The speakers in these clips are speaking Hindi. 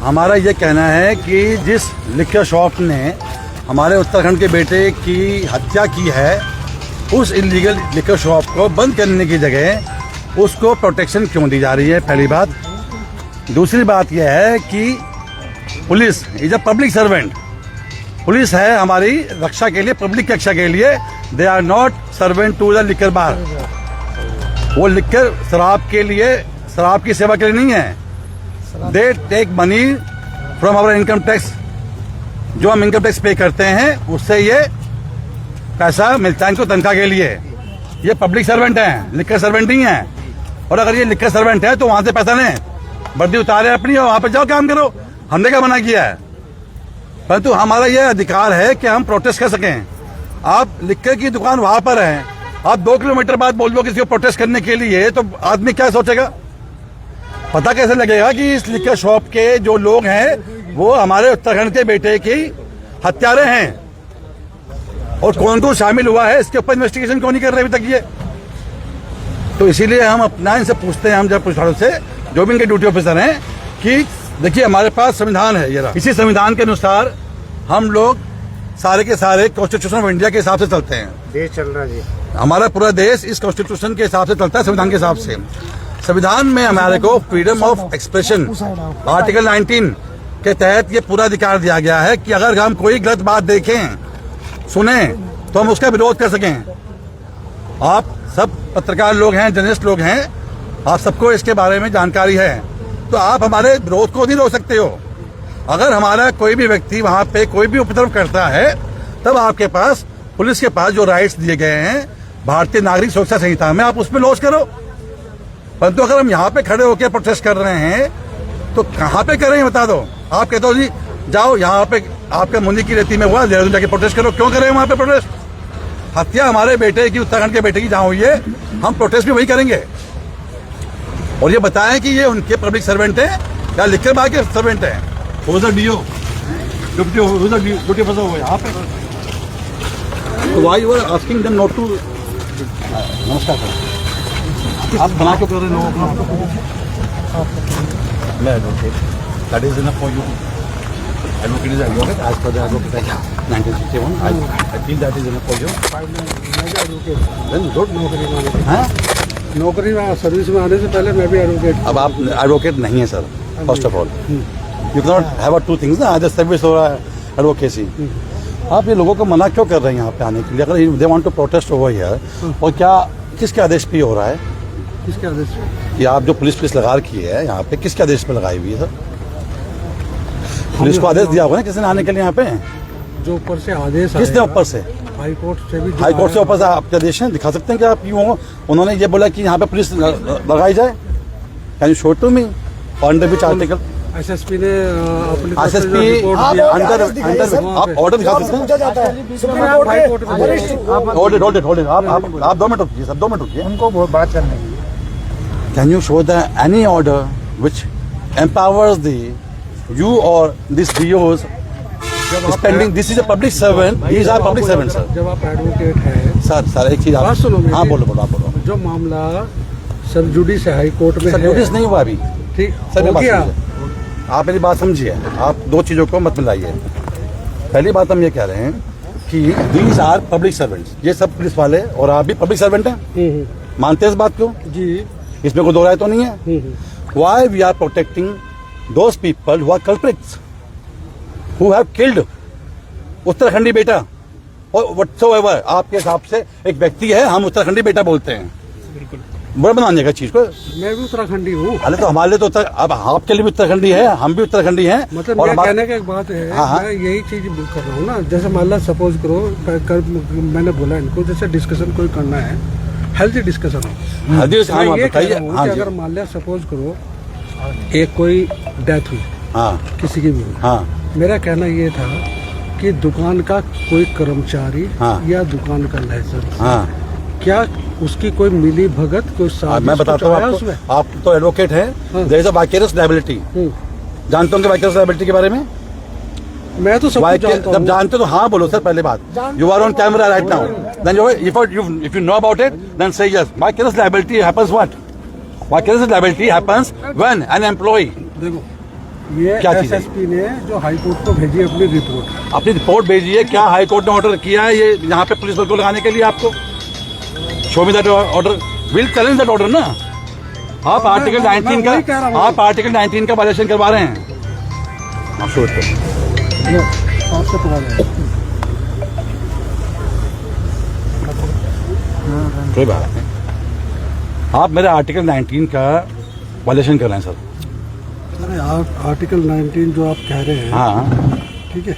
हमारा ये कहना है कि जिस लिक्कर शॉप ने हमारे उत्तराखंड के बेटे की हत्या की है, उस इलीगल लिक्कर शॉप को बंद करने की जगह उसको प्रोटेक्शन क्यों दी जा रही है, पहली बात। दूसरी बात यह है कि police is a public servant. Police है हमारी रक्षा के लिए, पब्लिक की रक्षा के लिए। They are not servant to the liquor bar. वो लिक्कर शराब के लिए, शराब की सेवा के लिए नहीं है। They take money from our income tax. जो हम इनकम टैक्स पे करते हैं उससे ये पैसा मिलता है इनको तनख्वाह के लिए। ये पब्लिक सर्वेंट हैं, लिक्कर सर्वेंट नहीं है। और अगर ये लिक्कर सर्वेंट है तो वहां से पैसा लें, वर्दी उतारे अपनी और वहां पर जाओ काम करो। हमने क्या मना किया है? परंतु हमारा यह अधिकार है कि हम प्रोटेस्ट कर सकें। आप लिक्कर की दुकान वहां पर है, आप 2 किलोमीटर बाद बोल दो किसी को प्रोटेस्ट करने के लिए, तो आदमी क्या सोचेगा? पता कैसे लगेगा कि इस लिक्कर शॉप के जो लोग हैं वो हमारे उत्तराखंड के बेटे की हत्यारे हैं? और कौन कौन शामिल हुआ है इसके ऊपर इन्वेस्टिगेशन क्यों नहीं कर रहे अभी तक ये? तो इसीलिए हम अपना इनसे पूछते हैं, हम जब पुलिस से, जो भी इनके ड्यूटी ऑफिसर हैं, कि देखिए हमारे पास संविधान है, ये रहा। इसी संविधान के अनुसार हम लोग सारे के सारे कॉन्स्टिट्यूशन ऑफ इंडिया के हिसाब से चलते हैं। देश चल रहा है, हमारा पूरा देश इस कॉन्स्टिट्यूशन के हिसाब से चलता है, संविधान के हिसाब से। संविधान में हमारे को फ्रीडम ऑफ एक्सप्रेशन आर्टिकल 19 के तहत ये पूरा अधिकार दिया गया है कि अगर हम कोई गलत बात देखें, सुने, तो हम उसका विरोध कर सकें। आप सब पत्रकार लोग हैं, जर्नलिस्ट लोग हैं, आप सबको इसके बारे में जानकारी है, तो आप हमारे विरोध को नहीं रोक सकते हो। अगर हमारा कोई भी व्यक्ति वहां पे कोई भी उपद्रव करता है, तब आपके पास, पुलिस के पास जो राइट्स दिए गए हैं भारतीय नागरिक सुरक्षा संहिता में, आप उसमें लॉन्च करो। परंतु अगर हम यहाँ पे खड़े होकर प्रोटेस्ट कर रहे हैं तो कहाँ पे कर रहे हैं बता दो। आप कहते हो जी जाओ यहाँ पे आपके मुंडी की रेती में हुआ, देहरादून जाके प्रोटेस्ट करो। क्यों कर रहे हैं वहाँ पे प्रोटेस्ट? हत्या हमारे बेटे की, उत्तराखंड के बेटे की जहाँ हुई है, हम प्रोटेस्ट भी वही करेंगे। और ये बताएं कि ये उनके पब्लिक सर्वेंट है या लिक्कर बार के सर्वेंट है। डीओ ड्यूटी फंसा हुआ है यहाँ पे। Why you are asking them not to? नमस्कार सर, आप बना क्यों कर रहे हैं लोगों को? मैं advocate, that is enough for you. Advocate is advocate as per the advocate act 1961। I feel that is enough for you. Then good. नौकरी में सर्विस में आने से पहले मैं भी एडवोकेट। अब आप एडवोकेट नहीं है sir, first of all. You can not have two things ना, आइदर सर्विस और एडवोकेसी। आप ये लोगों को मना क्यों कर रहे हैं यहाँ पे आने के लिए? अगर they want to protest over here, और क्या किसके आदेश पे हो रहा है? किसके आदेश पे? कि आप जो पुलिस लगा रखी है यहाँ पे, किसके आदेश पे लगाई हुई है सर? पुलिस को आदेश दिया होगा ना किसी ने आने के लिए यहाँ पे? जो ऊपर से आदेश, किसने ऊपर से? हाई कोर्ट से भी। हाई कोर्ट से ऊपर से आपके आदेश हैं, दिखा सकते हैं कि आप यूँ हो? उन्होंने ये बोला कि यहाँ पे पुलिस लगाई जाए। Can you show to me under which article? SSP ने अपनी अंडर आप ऑर्डर दिखा सकते हैं? होल्ड आप 2 मिनट रुकिए सर, 2 मिनट रुकिए, उनको बहुत बात करने की। Can you show the any order which empowers the you or these DOs spending? This is a public servant, these are public servants sir. जब आप एडवोकेट हैं सर एक चीज आप सुनो मेरी। हाँ बोलो आप बोलो। जो मामला सब जुडिस हाई कोर्ट में सर जुडिस नहीं हुआ अभी। ठीक सर हो गया। आप मेरी बात समझिए, आप 2 चीजों को मत मिलाइए। पहली बात हम ये कह रहे हैं कि दीज आर पब्लिक सर्वेंट्स, ये सब पुलिस वाले और आप भी पब्लिक सर्वेंट हैं। मानते हैं इस बात को? जी, इसमें कोई दो राय तो नहीं है। Why we are protecting those people who are culprits, who have killed Uttarakhandi बेटा और व्हाटसोएवर। आपके हिसाब से एक व्यक्ति है, हम उत्तराखंडी बेटा बोलते हैं, बिल्कुल बड़ा बनाने का चीज को। मैं भी उत्तराखंडी हूँ। अरे तो हमारे लिए तो अब आपके लिए भी उत्तराखंडी है, हम भी उत्तराखंडी हैं। मतलब और कहने का एक बात है, मैं यही चीज कर रहा हूँ ना। जैसे मान लो सपोज करो, मैंने बोला इनको जैसे डिस्कशन कोई करना है, हेल्थी डिस्कशन हो। अगर मान लिया सपोज करो एक कोई डेथ हुई, किसी की भी हुई, मेरा कहना ये था कि दुकान का कोई कर्मचारी या दुकान का लाइसेंस, क्या उसकी कोई मिली भगत, कोई साजिश? मैं बताता हूँ आपको, आप तो एडवोकेट हैं, there is a vicarious liability. जानते होंगे वाइकेरियस लायबिलिटी के बारे में? मैं तो सब जानता हूँ। जब जानते तो हाँ बोलो सर पहले बात। You are on camera right now, then if you know about it, then say yes. Vicarious liability happens what? Vicarious liability happens when an employee, देखो ये क्या चीज़ है? एसएसपी ने जो हाई कोर्ट को भेजी अपनी रिपोर्ट, अपनी रिपोर्ट भेजी है। क्या हाई कोर्ट ने ऑर्डर किया है ये यहाँ पे पुलिस बल को लगाने के लिए? आपको show me that order, will challenge that order ना। आप आर्टिकल 19 का, आप आर्टिकल 19 का वायलेशन करवा रहे हैं। आप शो आपसे पकड़ा जाए। कोई बात नहीं, आप मेरे आर्टिकल 19 का वायलेशन कर रहे हैं सर। अरे आप आर्टिकल 19 जो आप कह रहे हैं, हाँ, ठीक है,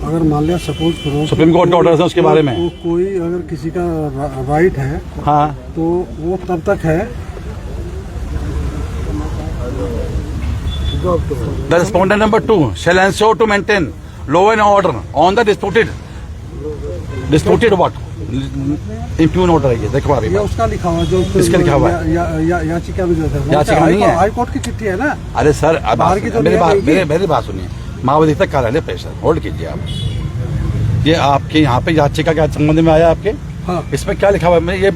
अगर मान लिया सपोज करो सुप्रीम कोर्ट के ऑर्डर है उसके बारे में, कोई अगर किसी का राइट है, हाँ, तो वो तब तक है। The respondent number 2 shall ensure to maintain law and order on the disputed what? Impugn order है ये, देखो अभी ये उसका लिखा हुआ जो इसका लिखा हुआ है। याचिका में जो है, याचिका नहीं है, हाई कोर्ट की चिट्ठी है ना। अरे सर अब बाहर की तो मेरी बात सुनिए। माओवादी तक कार्यालय प्रेशर होल्ड कीजिए आप। ये आपके यहाँ पे याचिका क्या संबंध में आया आपके? हाँ। इसमें क्या लिखा हुआ है? ये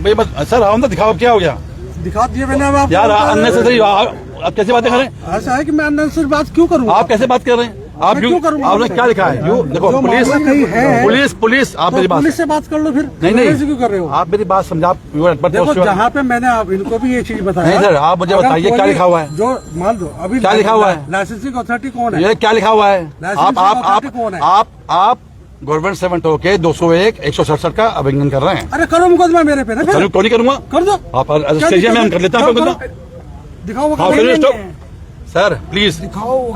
सर आओ ना, दिखाओ क्या हो गया? दिखा दिए मैंने। अब आप यार अननेसेसरी आप कैसे बातें कर रहे हैं? ऐसा है कि मैं अननेसेसरी बात क्यों करूँ? आप कैसे बात कर रहे हैं? आप क्यों करूँगा? आपने क्या लिखा है? यू देखो, पुलिस आप मेरी बात पुलिस से बात कर लो फिर। नहीं क्यों कर रहे हो? आप मेरी बात समझा। देखो जहाँ पे मैंने आप इनको भी ये चीज बताया। नहीं सर, आप मुझे बताइए क्या लिखा हुआ है? जो मान लो अभी क्या लिखा हुआ है? लाइसेंसिंग अथॉरिटी कौन है? ये क्या लिखा हुआ है? कौन है? आप गवर्नमेंट सर्वेंट होके 201 167 का उल्लंघन कर रहे हैं। अरे करो मुकदमा मेरे पे ना। चलो क्यों नहीं करूंगा? कर दो। आप स्टेशन में हम कर लेते हैं मुकदमा। दिखाओ सर प्लीज,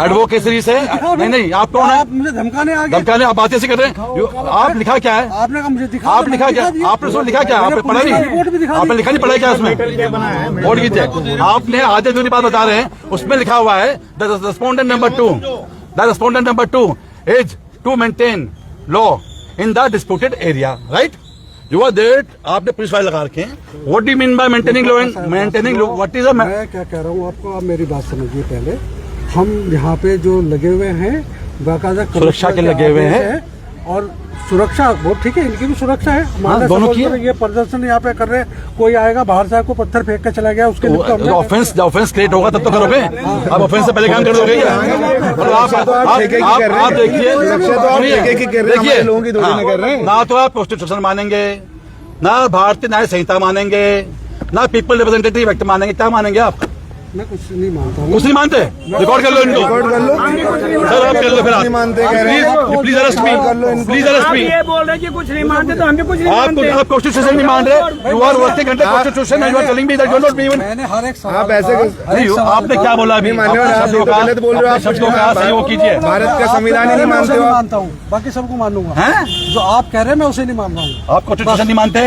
एडवोकेसी से नहीं, आप कौन है? आप मुझे धमकाने आ गए। धमकाने आप बातें से कर रहे हैं। आप लिखा क्या है? आपने कहा मुझे दिखा। आप लिखा क्या? आपने उसमें लिखा क्या? आपने पढ़ा नहीं? आपने लिखा नहीं, पढ़ा क्या उसमें? वोट कीजिए। आपने आधे अधूरी बात बता रहे हैं। उसमें लिखा हुआ है the respondent number 2 is to maintain law in the disputed area, right? You are there. आपने पुलिस फाइल लगा रखे हैं। What do you mean by maintaining law and maintaining law? What is मैं क्या कह रहा हूँ आपको, आप मेरी बात समझिए पहले। हम यहाँ पे जो लगे हुए हैं बाकायदा सुरक्षा के लगे हुए हैं, और सुरक्षा वो ठीक है, इनकी भी सुरक्षा है। हाँ, दोनों की ये प्रदर्शन यहाँ पे कर रहे हैं, कोई आएगा बाहर से आपको पत्थर फेंक के चला गया, उसके ऑफेंस क्रिएट होगा तब तो करोगे। आप ऑफेंस से पहले काम कर दोगे क्या? आप देखिए ना तो आप कॉन्स्टिट्यूशन मानेंगे, ना भारतीय न्याय संहिता मानेंगे, ना पीपल रिप्रेजेंटेटिव एक्ट मानेंगे। क्या मानेंगे आप? मैं कुछ नहीं मानता हूँ। कुछ नहीं मानते? रिकॉर्ड कर लो इनको। रिकॉर्ड कर लो सर आप कर लो फिर। नहीं मानते कह रहे हैं। Please arrest me, please arrest me. ये बोल रहे हैं कि कुछ नहीं मानते तो हम भी कुछ नहीं मानते। आप कॉन्स्टिट्यूशन नहीं मान रहे। You are working under constitution and you are telling me that you are not even. मैंने हर एक आप ऐसे आपने क्या बोला अभी? मानने वाले आप तो गलत बोल रहे हो। आप शब्दों का सही वो कीजिए। भारत का संविधान ही नहीं मानते हो आप। मानता हूँ, बाकी सबको मानूंगा। हैं? जो आप कह रहे हैं मैं उसे नहीं मान रहा हूँ। आप कॉन्स्टिट्यूशन नहीं मानते?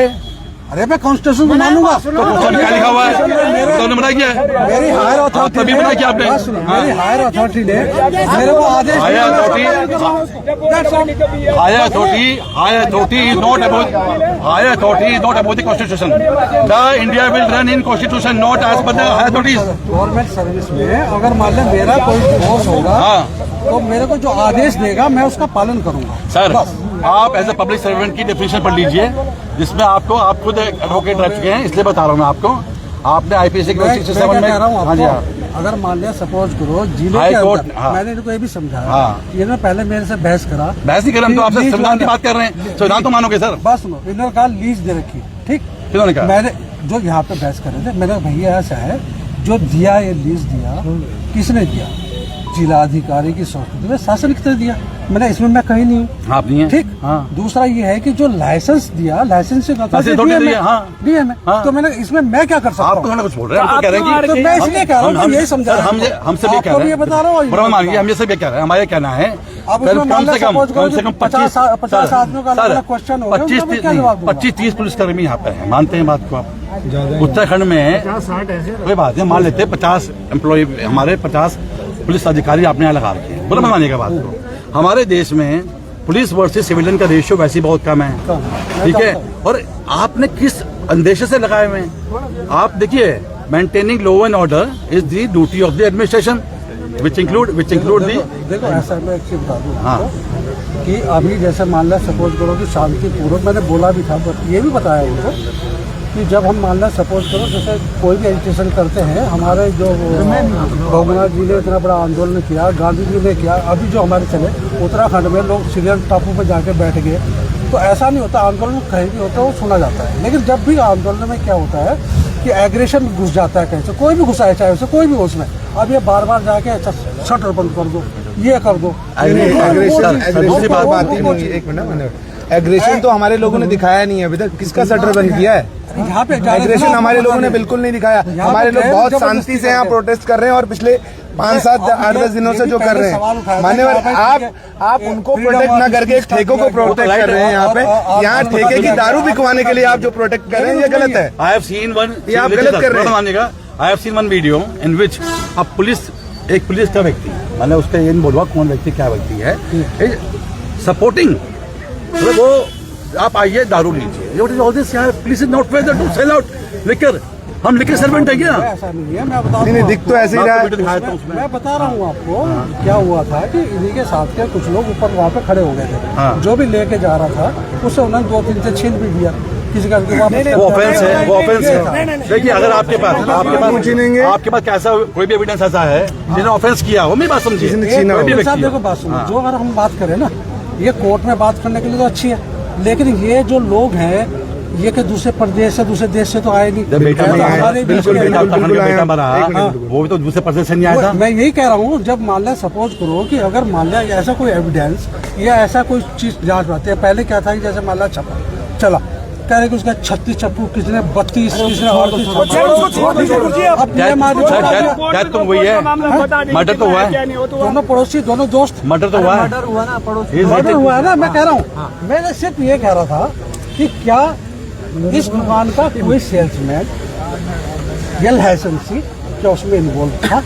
अरे मैं कॉन्स्टिट्यूशन को मानूंगा। तो कौन क्या लिखा हुआ है? तो बनाया क्या है? मेरी हायर अथॉरिटी तभी बनाया क्या आपने? मेरी हायर अथॉरिटी ने मेरे को आदेश higher authority is not about the constitution. The India will run in constitution not as per the higher authorities. Government service में अगर मान लें मेरा कोई बॉस होगा, तो मेरे को जो आदेश देगा मैं उसका पालन करूंगा। सर आप एज ए पब्लिक सर्वेंट की डेफिनेशन पढ़ लीजिए, जिसमें आपको, आप खुद एडवोकेट रह चुके हैं, इसलिए बता रहा हूँ मैं आपको। आपने आईपीसी मैं 67 में, हाँ जी, हाँ, अगर मान लिया सपोज करो जिले हाई के कोर्ट, अंदर, हाँ। मैंने इनको ये भी समझाया, हाँ। इन्होंने पहले मेरे से बहस करा। बहस नहीं कर रहे हम तो आपसे संविधान की बात कर रहे हैं। संविधान तो मानोगे सर? बात सुनो, इन्होंने कहा लीज दे रखी, ठीक? किन्होंने कहा? मैंने जो यहाँ पे बहस कर रहे थे, मैंने भैया ऐसा है जो दिया ये लीज दिया, किसने दिया? जिलाधिकारी की संस्तुति में शासन ने दिया। मैंने इसमें मैं कहीं नहीं हूँ। आप नहीं है? ठीक। हाँ। दूसरा ये है कि जो लाइसेंस दिया, लाइसेंस दिया मैं, तो मैंने इसमें मैं क्या कर सकता हूँ? आप तो कुछ बोल रहे हैं, हम तो कह रहे हैं कि तो मैं इसलिए कह रहा हूँ, यही समझा रहा हूँ। हमसे भी कह रहे हैं, बता रहा हूँ, मानिए हम ये सब कह रहे हैं। हमारा कहना है अब कम से कम 50 आदमियों का अलग क्वेश्चन होगा, उनका मैं क्या जवाब दूंगा? 25-30 पुलिसकर्मी यहाँ पे हैं, मानते हैं बात को आप? उत्तराखंड में कोई बात नहीं, मान लेते 50 एम्प्लॉय, हमारे 50 पुलिस अधिकारी आपने यहाँ लगा रखे हैं, बुरा मत मानिएगा बात को। हमारे देश में पुलिस वर्सेस सिविलियन का रेशियो वैसे बहुत कम है, ठीक है? और आपने किस अंदेशे से लगाए हुए हैं? आप देखिए, maintaining law and order is the duty of the administration which include the। देखो ऐसा मैं एक चीज बता दूं हाँ। कि अभी जैसे मान लो सपोज करो कि शांतिपूर्वक, मैंने बोला भी था, पर ये भी बताया उनको कि जब हम मान लें सपोज करो जैसे कोई भी एजिटेशन करते हैं, हमारे जो भोगनाथ जी ने इतना बड़ा आंदोलन किया, गांधी जी ने किया, अभी जो हमारे चले उत्तराखंड में लोग सीरियल टापू पर जाके बैठ गए, तो ऐसा नहीं होता। आंदोलन कहीं भी होता है वो सुना जाता है, लेकिन जब भी आंदोलन में क्या होता है कि एग्रेशन घुस जाता है, कहीं से कोई भी घुसा है, चाहे उसे कोई भी उसमें, अब ये बार बार जाके अच्छा शटर बंद कर दो, ये कर दो। एग्रेशन तो हमारे लोगों ने दिखाया नहीं है अभी तक, किसका शटर बंद किया है? यहाँ पे एग्रेशन हमारे लोगों ने बिल्कुल नहीं दिखाया। हमारे लोग बहुत शांति से यहाँ प्रोटेस्ट कर रहे हैं, और पिछले 5, 7, 8, 10 दिनों से जो कर रहे हैं। मान्यवर, आप उनको प्रोटेक्ट ना करके एक ठेकों को प्रोटेक्ट कर रहे हैं। यहाँ ठेके की दारू बिकवाने के लिए आप जो प्रोटेक्ट कर रहे हैं, ये गलत है। आई हैव सीन वन, ये आप गलत कर रहे हैं। मानिएगा, I have seen one video in which अब एक पुलिस का व्यक्ति, मैंने उसका ये नहीं बोलूँगा कौन व्यक्ति क्या व्यक्ति है, सपोर्टिंग, मतलब वो आप आइए दारू लीजिए, all this police is not whether to sell out liquor. हम लिकर सर्वेंट है क्या? ऐसा नहीं है, मैं बता नहीं, दिख तो ऐसे ही रहा है। मैं बता रहा हूँ आपको क्या हुआ था कि इन्हीं के साथ के कुछ लोग ऊपर वहाँ पे खड़े हो गए थे, जो भी लेके जा रहा था उससे उन्होंने 2-3 से छीन भी दिया। किसी का वो ऑफेंस है, वो ऑफेंस है। देखिए, अगर आपके पास कैसा कोई भी एविडेंस ऐसा है जिन्होंने ऑफेंस किया हो, मेरी बात समझिए। देखो बात सुनो, जो अगर हम बात करें ना, ये कोर्ट में बात करने के लिए तो अच्छी है, लेकिन ये जो लोग हैं ये कि दूसरे प्रदेश से, दूसरे देश से तो आए नहीं। बेटा मरा, वो भी तो दूसरे प्रदेश से नहीं आया था। मैं यही कह रहा हूँ, जब मान लिया सपोज करो कि अगर मान लिया ऐसा कोई एविडेंस या ऐसा कोई चीज जांच पाते हैं, पहले क्या था कि जैसे मान लिया छपा चला, कह रहे कि उसका 36 चप्पू, किसने 32, किसने 38, तो हुई है, मर्डर तो हुआ है, दोनों पड़ोसी, दोनों दोस्त, मर्डर तो हुआ है, मर्डर हुआ है ना। मैं कह रहा हूँ, मैं सिर्फ ये कह रहा था कि क्या इस दुकान का कोई सेल्समैन या लाइसेंसी क्या उसमें इन्वॉल्व था?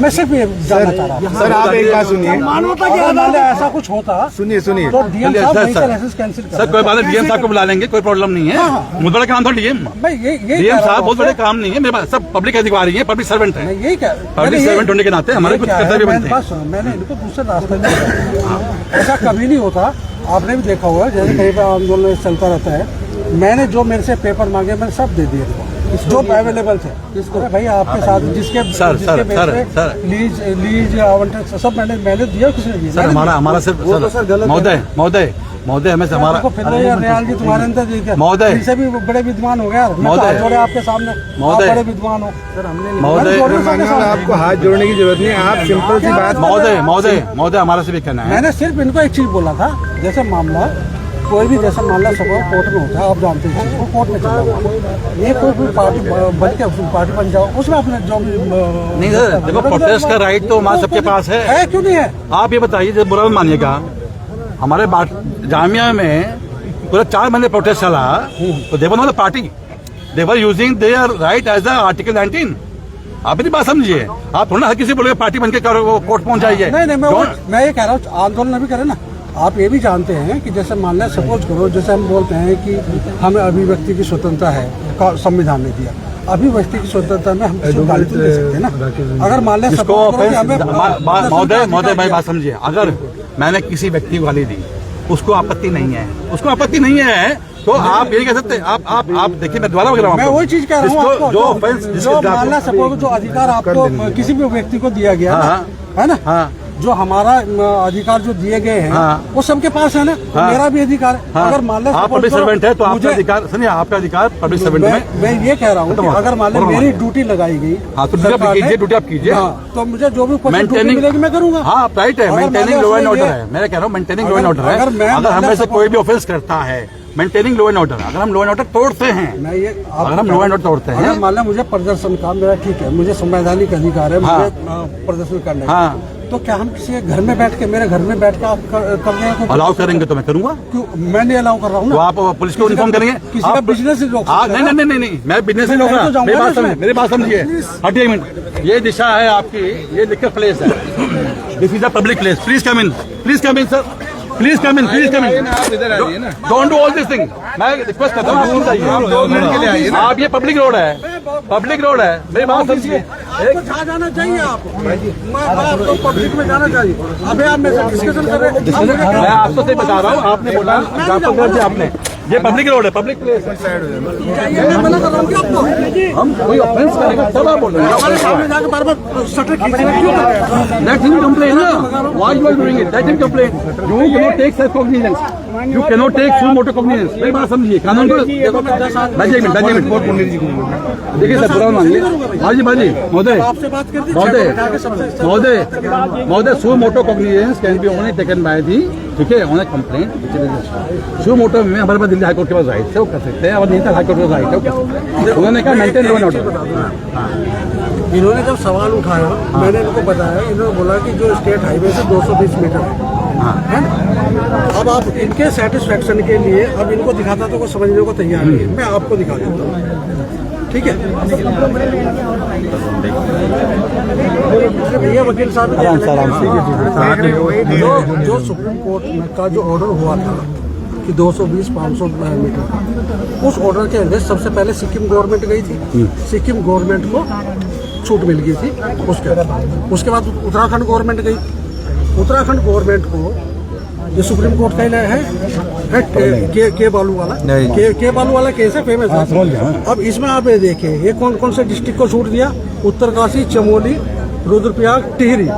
मैं सिर्फ ये जानना चाह रहा हूँ। सर, आप एक बात सुनिए, मानवता के आधार ऐसा कुछ होता, सुनिए तो डीएम साहब वहीं से लाइसेंस कैंसिल कर। सर, कोई बात नहीं, डीएम साहब को बुला लेंगे, कोई प्रॉब्लम नहीं है। बहुत बड़ा काम था डीएम साहब, बहुत बड़े काम नहीं है मेरे पास, सब पब्लिक अधिकारी है, पब्लिक सर्वेंट है। यही कह, पब्लिक सर्वेंट होने के नाते हमारे कुछ कर्तव्य बनते हैं। मैंने इनको दूसरे रास्ते में ऐसा कभी नहीं होता। आपने भी देखा होगा, जैसे कहीं पर आंदोलन चलता रहता है, मैंने जो मेरे से पेपर मांगे मैंने सब दे दिए जो अवेलेबल थे। भाई आपके साथ जिसके लीज आवंटन सब मैंने दिया, किसने दिया? सर, हमारा सिर्फ महोदय हमें हमारा रियाल जी तुम्हारे अंदर महोदय से भी बड़े विद्वान हो गया, महोदय जोड़े आपके सामने, महोदय बड़े विद्वान हो सर। हमने महोदय, आपको हाथ जोड़ने की जरूरत नहीं है, आप सिंपल सी बात। महोदय हमारा से भी कहना है, मैंने सिर्फ इनको एक चीज बोला था, जैसे मामला कोई भी जैसा मामला सब कोर्ट में होता है, आप जानते हैं वो कोर्ट में चला हुआ, ये कोई पार्टी बन के पार्टी बन जाओ, उसमें अपने जो भी नहीं सर, देखो प्रोटेस्ट का राइट तो हमारे सबके पास है, क्यों नहीं है? आप ये बताइए, जब बुरा मानिएगा, हमारे जामिया में पूरा 4 महीने प्रोटेस्ट चला, तो they were not the party, they were using their right as the article 19। आप मेरी बात समझिए, आप थोड़ा हर किसी बोले पार्टी बन के कोर्ट पहुंच जाइए। नहीं, मैं ये कह रहा हूँ, आंदोलन भी करें ना। आप ये भी जानते हैं कि जैसे मान लिया सपोज करो, जैसे हम बोलते हैं कि हमें अभिव्यक्ति की स्वतंत्रता है, संविधान ने दिया, अभिव्यक्ति की स्वतंत्रता में हम किसी गाली तो दे सकते हैं ना। अगर मान लिया महोदय भाई बात समझिए, अगर मैंने किसी व्यक्ति को गाली दी, उसको आपत्ति नहीं है, तो आप यही कह सकते हैं। आप देखिए, मैं दोबारा वगैरह मैं वही चीज कह रहा हूँ, जो मान लिया सपोज जो अधिकार आपको किसी भी व्यक्ति को दिया गया है ना, जो हमारा अधिकार जो दिए गए हैं वो सबके पास है ना, मेरा भी अधिकार है। अगर मान लिया आप पब्लिक सर्वेंट है तो आपका अधिकार, सुनिए, आपका अधिकार पब्लिक सर्वेंट में। मैं ये कह रहा हूँ कि अगर मान लिया मेरी ड्यूटी लगाई गई, तो ड्यूटी आप कीजिए, तो मुझे जो भी मिलेगी मैं करूँगा। हाँ, राइट है, मेंटेनिंग लॉ एंड ऑर्डर है। मैं कह रहा हूँ मेंटेनिंग लॉ एंड ऑर्डर है। अगर हमें से कोई भी ऑफेंस करता है, मेंटेनिंग लॉ एंड ऑर्डर, अगर हम लॉ एंड ऑर्डर तोड़ते हैं, अगर हम लॉ एंड ऑर्डर तोड़ते हैं, मान लिया मुझे प्रदर्शन का मेरा ठीक है, मुझे संवैधानिक अधिकार है, मुझे प्रदर्शन करने का, तो क्या हम किसी घर में बैठ के, मेरे घर में बैठ के आप करने को अलाउ करेंगे? तो मैं करूंगा। क्यों? मैं नहीं अलाउ कर रहा हूँ ना। तो आप पुलिस को इन्फॉर्म करेंगे? किसी का बिजनेस ही रोक? नहीं, मैं बिजनेस ही रोक, मेरी बात समझिए, हटिए एक मिनट। ये दिशा है आपकी, ये लिकर प्लेस है, this is a public place, please come in sir, please come in, please come in, आप इधर आइए ना। Don't do all this thing. मैं रिक्वेस्ट करता हूँ आप 2 मिनट के लिए आइए ना। आप, ये पब्लिक रोड है, पब्लिक रोड है, मेरी बात समझिए। आपको जहाँ जाना चाहिए आप, मैं आपको पब्लिक में जाना चाहिए। अभी आप मेरे से डिस्कशन कर रहे हैं, मैं आपको सही बता रहा हूँ, आपने बोला आपने, ये पब्लिक रोड है, पब्लिक प्लेस है। मैं मना कर रहा हूँ कि आपको हम कोई ऑफेंस करेंगे तब आप बोल रहे हैं। हमारे सामने जाकर बार बार शटर खींच रहे क्यों कर रहे हैं? Let him complain, ना? Why you are doing it? Let him complain. You cannot take self cognizance. You cannot take full motor cognizance. मेरी बात समझिए, कानून को बाजी एक मिनट देखिए सर, बुरा मानिए बाजी महोदय आपसे बात कर दी, महोदय suo motu cognizance can be only taken by the, ठीक है, ऑन ए कंप्लेंट। सू मोटो में हमारे पास दिल्ली हाईकोर्ट के पास राइट है, वो कर सकते हैं, और नहीं तो हाईकोर्ट के पास राइट है, वो कर सकते हैं। उन्होंने कहा मेंटेन लॉ एंड ऑर्डर। इन्होंने जब सवाल उठाया, मैंने इनको बताया, इन्होंने बोला कि जो स्टेट हाईवे से 220 मीटर है ना? अब आप इनके सेटिस्फेक्शन के लिए अब इनको दिखाता तो कोई समझने को तैयार नहीं है, मैं आपको दिखा देता हूँ, ठीक है? भैया वकील साहब, जो सुप्रीम कोर्ट का जो ऑर्डर हुआ था कि 220-500 मीटर, उस ऑर्डर के अंदर सबसे पहले सिक्किम गवर्नमेंट गई थी, सिक्किम गवर्नमेंट को छूट मिल गई थी। उसके बाद उत्तराखंड गवर्नमेंट गई, उत्तराखंड गवर्नमेंट को ये सुप्रीम कोर्ट का है के बालू वाला, के बालू वाला केस है, फेमस है। अब इसमें आप ये देखिए, ये कौन कौन से डिस्ट्रिक्ट को छूट दिया? उत्तरकाशी, चमोली, रुद्रप्रयाग, टिहरी,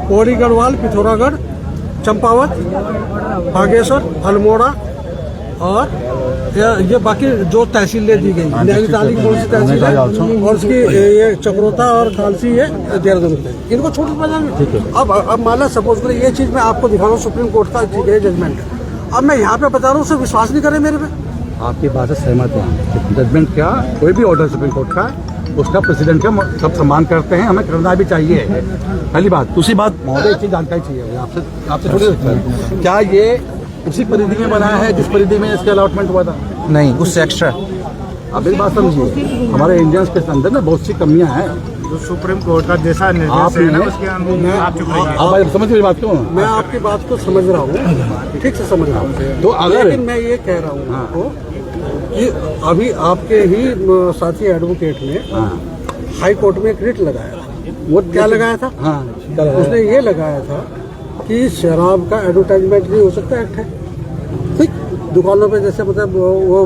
पौड़ी गढ़वाल, पिथौरागढ़, चंपावत, बागेश्वर, अल्मोड़ा और ये बाकी जो तहसीलें दी गई, नैनीताल की कौन सी तहसील है, और उसकी ये चक्रोता और खालसी है देहरादून में, इनको छूट मिल। अब मान लो सपोज करें, ये चीज मैं आपको दिखा रहा हूँ, सुप्रीम कोर्ट का जजमेंट है, अब मैं यहाँ पे बता रहा हूँ, उसे विश्वास नहीं करे मेरे पे। आपकी बात से सहमत है, जजमेंट क्या, कोई भी ऑर्डर सुप्रीम कोर्ट का, उसका प्रेसिडेंट का सब सम्मान करते हैं, हमें करना भी चाहिए, पहली बात। दूसरी बात, महोदय एक चीज जानकारी चाहिए आपसे थोड़ी, क्या ये उसी परिधि में बनाया है जिस परिधि में इसका अलॉटमेंट हुआ था? नहीं, उससे एक्स्ट्रा। अब मेरी बात समझिए, हमारे इंडियंस के अंदर ना बहुत सी कमियां हैं, जो सुप्रीम कोर्ट का जैसा निर्देश है ना, उसके अनुसार आप समझ मेरी बात क्यों? मैं आपकी बात को समझ रहा हूँ, ठीक से समझ रहा हूँ, तो अगर लेकिन मैं ये कह रहा हूँ आपको कि अभी आपके ही साथी एडवोकेट ने हाई कोर्ट में एक रिट लगाया था। वो क्या लगाया था? उसने ये लगाया था कि शराब का एडवर्टाइजमेंट नहीं हो सकता, एक्ट है, ठीक? दुकानों पे जैसे मतलब वो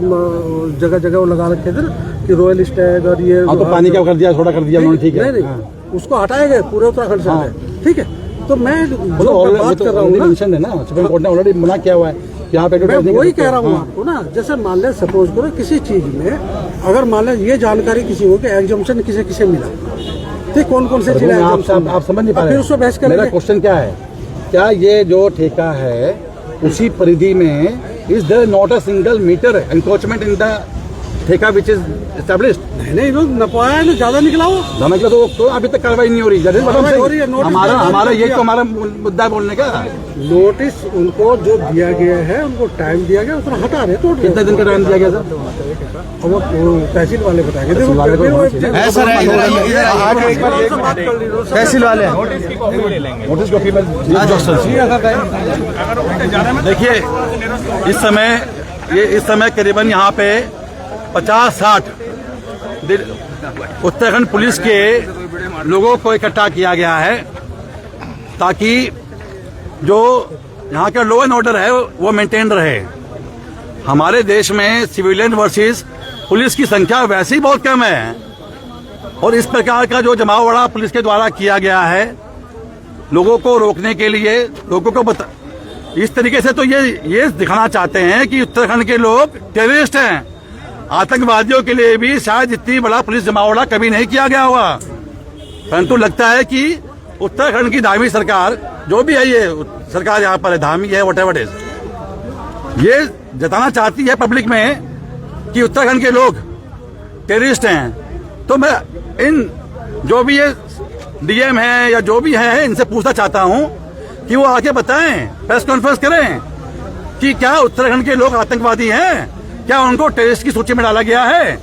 जगह जगह वो लगा रखे थे ना कि रॉयल स्टैग और ये, तो पानी क्या कर दिया, थोड़ा कर दिया उन्होंने, ठीक है? नहीं, उसको हटाए गए पूरे उत्तराखंड से, ठीक है? तो मैं बात कर रहा हूँ ना, मेंशन है ना, सुप्रीम कोर्ट ने ऑलरेडी मना किया हुआ है यहाँ पे। मैं वही कह रहा हूँ आपको ना, जैसे मान लें सपोज करो किसी चीज में अगर मान लें ये जानकारी किसी हो कि एग्जम्पशन किसे मिला, ठीक, कौन कौन से चीजें आप समझ नहीं पा रहे, फिर उसको बहस करेंगे। मेरा क्वेश्चन क्या है, क्या ये जो ठेका है उसी परिधि में, is there not a single metre encroachment in the ठेका विच इज एस्टैब्लिश्ड? नहीं, नपाया है ना, ज्यादा निकला वो, ज्यादा निकला तो अभी तक कार्रवाई नहीं हो रही। हमारा ये तो हमारा मुद्दा है बोलने का। नोटिस उनको जो दिया गया है, उनको टाइम दिया गया, उसको हटा रहे, तोड़ कितने दिन का टाइम दिया गया सर? वो तहसील वाले बताएंगे, तहसील वाले नोटिस कॉपी में देखिए, इस समय करीबन यहाँ पे 50-60 उत्तराखंड पुलिस के लोगों को इकट्ठा किया गया है, ताकि जो यहाँ का लॉ एंड ऑर्डर है वो मेंटेन रहे। हमारे देश में सिविलियन वर्सेस पुलिस की संख्या वैसे ही बहुत कम है, और इस प्रकार का जो जमावड़ा पुलिस के द्वारा किया गया है लोगों को रोकने के लिए, लोगों को इस तरीके से तो ये दिखाना चाहते हैं कि उत्तराखंड के लोग टेररिस्ट हैं, आतंकवादियों के लिए भी शायद इतनी बड़ा पुलिस जमावड़ा कभी नहीं किया गया हुआ। परंतु लगता है कि उत्तराखंड की धार्मिक सरकार, जो भी है ये सरकार यहाँ पर है, धार्मिक है, व्हाटएवर इट इज, ये जताना चाहती है पब्लिक में कि उत्तराखंड के लोग टेररिस्ट हैं। तो मैं इन जो भी ये डीएम है या जो भी है, इनसे पूछना चाहता हूं कि वो आके बताएं, प्रेस कॉन्फ्रेंस करें कि क्या उत्तराखंड के लोग आतंकवादी हैं, क्या उनको टेररिस्ट की सूची में डाला गया है,